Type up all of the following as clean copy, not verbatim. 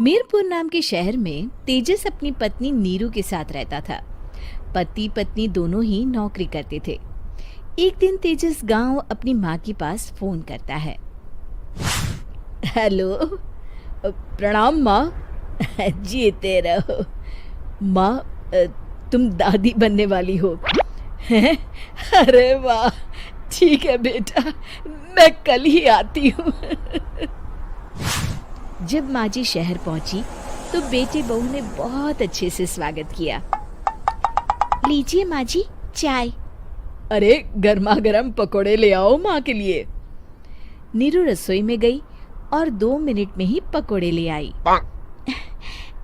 मीरपुर नाम के शहर में तेजस अपनी पत्नी नीरू के साथ रहता था। पति पत्नी दोनों ही नौकरी करते थे। एक दिन तेजस गांव अपनी माँ के पास फोन करता है। हेलो, प्रणाम माँ। जीते रहो माँ, तुम दादी बनने वाली हो हैं? अरे वाह, ठीक है बेटा, मैं कल ही आती हूँ। जब माँ जी शहर पहुंची तो बेटे बहू ने बहुत अच्छे से स्वागत किया। लीजिए माँ जी, चाय। अरे गर्मा गर्म पकोड़े ले आओ माँ के लिए। नीरू रसोई में गई और 2 मिनट में ही पकोड़े ले आई।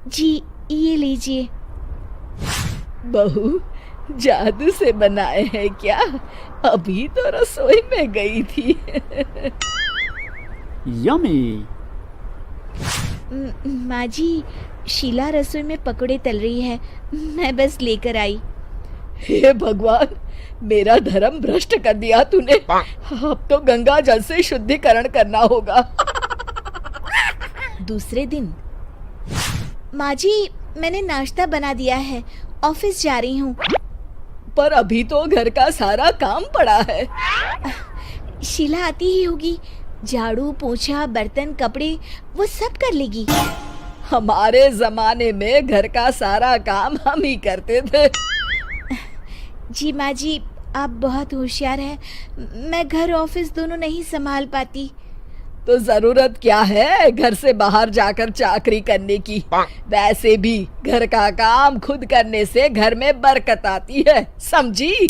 जी ये लीजिए। बहू जादू से बनाए हैं क्या? अभी तो रसोई में गई थी। यम्मी। माँ जी, शीला रसोई में पकोड़े तल रही है, मैं बस लेकर आई। हे भगवान, मेरा धर्म भ्रष्ट कर दिया तूने। अब तो गंगा जल से शुद्धिकरण करना होगा। दूसरे दिन, माँ जी मैंने नाश्ता बना दिया है, ऑफिस जा रही हूँ। पर अभी तो घर का सारा काम पड़ा है। शीला आती ही होगी, झाड़ू पोछा बर्तन कपड़े वो सब कर लेगी। हमारे जमाने में घर का सारा काम हम ही करते थे। जी माँ जी, आप बहुत होशियार हैं, मैं घर ऑफिस दोनों नहीं संभाल पाती। तो जरूरत क्या है घर से बाहर जाकर चाकरी करने की? वैसे भी घर का काम खुद करने से घर में बरकत आती है, समझी?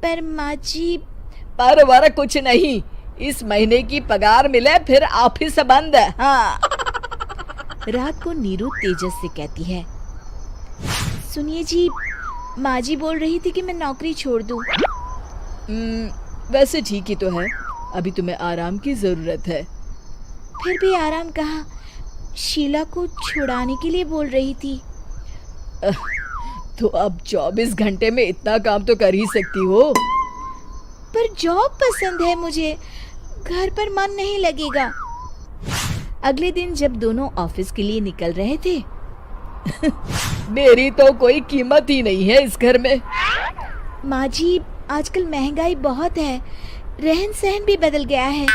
पर माँ जी। पर वर कुछ नहीं, इस महीने की पगार मिले फिर ऑफिस बंद है। हाँ। रात को नीरू तेजस से कहती है, सुनिए जी, माँ जी बोल रही थी कि मैं नौकरी छोड़ दूं। वैसे ठीक ही तो है, अभी तुम्हें आराम की जरूरत है। फिर भी आराम कहाँ, शीला को छुड़ाने के लिए बोल रही थी। तो अब 24 घंटे में इतना काम तो कर ही सकती हो। पर जॉब पसंद है मुझे, घर पर मन नहीं लगेगा। अगले दिन जब दोनों ऑफिस के लिए निकल रहे थे, मेरी तो कोई कीमत ही नहीं है इस घर में। माँ जी, आजकल महंगाई बहुत है, रहन सहन भी बदल गया है,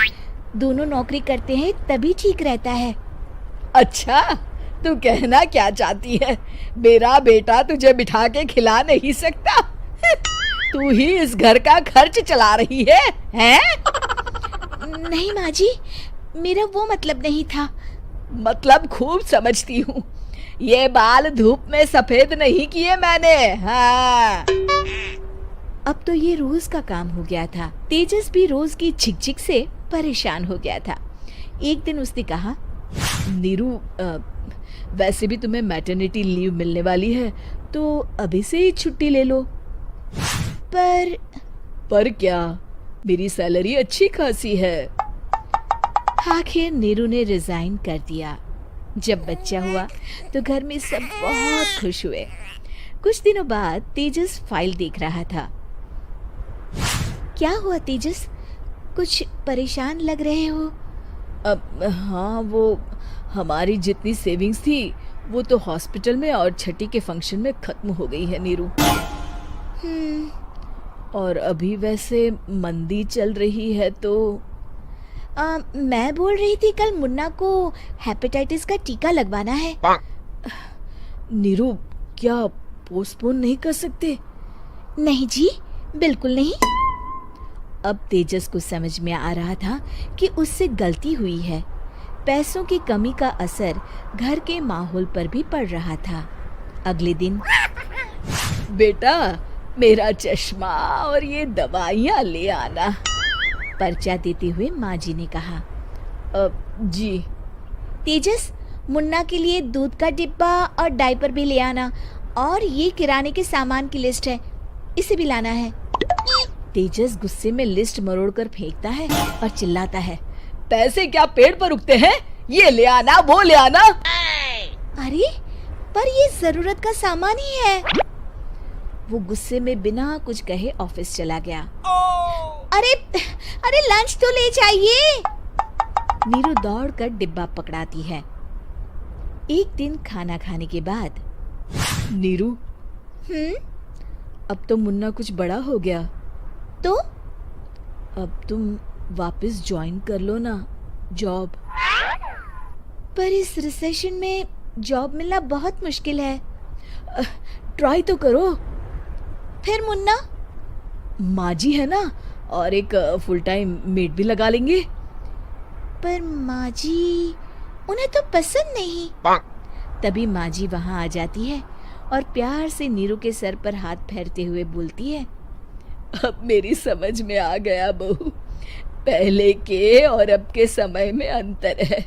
दोनों नौकरी करते हैं तभी ठीक रहता है। अच्छा, तू कहना क्या चाहती है? मेरा बेटा तुझे बिठा के खिला नहीं सकता? तू ही इस घर का खर्च चला रही है, हैं? नहीं माँ जी, मेरा वो मतलब नहीं था। मतलब खूब समझती हूँ, ये बाल धूप में सफेद नहीं किए मैंने। हाँ। अब तो ये रोज का काम हो गया था। तेजस भी रोज की झिकझिक से परेशान हो गया था। एक दिन उसने कहा, नीरू, वैसे भी तुम्हें मैटरनिटी लीव मिलने वाली है, तो अभी से ही छुट्टी ले लो। पर क्या, मेरी सैलरी अच्छी खासी है। आखिर नीरू ने रिजाइन कर दिया। जब बच्चा हुआ तो घर में सब बहुत खुश हुए। कुछ दिनों बाद तेजस फाइल देख रहा था। क्या हुआ तेजस, कुछ परेशान लग रहे हो? हाँ, वो हमारी जितनी सेविंग्स थी वो तो हॉस्पिटल में और छठी के फंक्शन में खत्म हो गई है नीरू। और अभी वैसे मंदी चल रही है तो मैं बोल रही थी कल मुन्ना को हेपेटाइटिस का टीका लगवाना है। नीरू, क्या पोस्टपोन नहीं कर सकते? नहीं जी, बिल्कुल नहीं। अब तेजस को समझ में आ रहा था कि उससे गलती हुई है। पैसों की कमी का असर घर के माहौल पर भी पड़ रहा था। अगले दिन, बेटा मेरा चश्मा और ये दवाइयाँ ले आना, पर्चा देते हुए माँ जी ने कहा। जी। तेजस, मुन्ना के लिए दूध का डिब्बा और डायपर भी ले आना, और ये किराने के सामान की लिस्ट है, इसे भी लाना है। तेजस गुस्से में लिस्ट मरोड़कर फेंकता है और चिल्लाता है, पैसे क्या पेड़ पर उगते हैं? ये ले आना, वो ले आना। अरे पर ये जरूरत का सामान ही है। वो गुस्से में बिना कुछ कहे ऑफिस चला गया। अरे लंच तो ले जाइए। नीरू दौड़कर डिब्बा पकड़ाती है एक दिन खाना खाने के बाद, नीरू, अब तो मुन्ना कुछ बड़ा हो गया, तो अब तुम वापस ज्वाइन कर लो ना जॉब। पर इस रिसेशन में जॉब मिलना बहुत मुश्किल है। ट्राई तो करो। फिर मुन्ना, माँ जी है ना, और एक फुल टाइम मेड भी लगा लेंगे। पर माँ जी, उन्हें तो पसंद नहीं। तभी माँ जी वहाँ आ जाती है और प्यार से नीरू के सर पर हाथ फेरते हुए बोलती है, अब मेरी समझ में आ गया बहू, पहले के और अब के समय में अंतर है।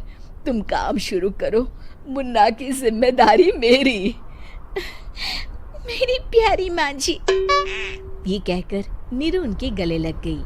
तुम काम शुरू करो, मुन्ना की जिम्मेदारी मेरी। मेरी प्यारी माँ जी, ये कहकर नीरू उनके गले लग गई।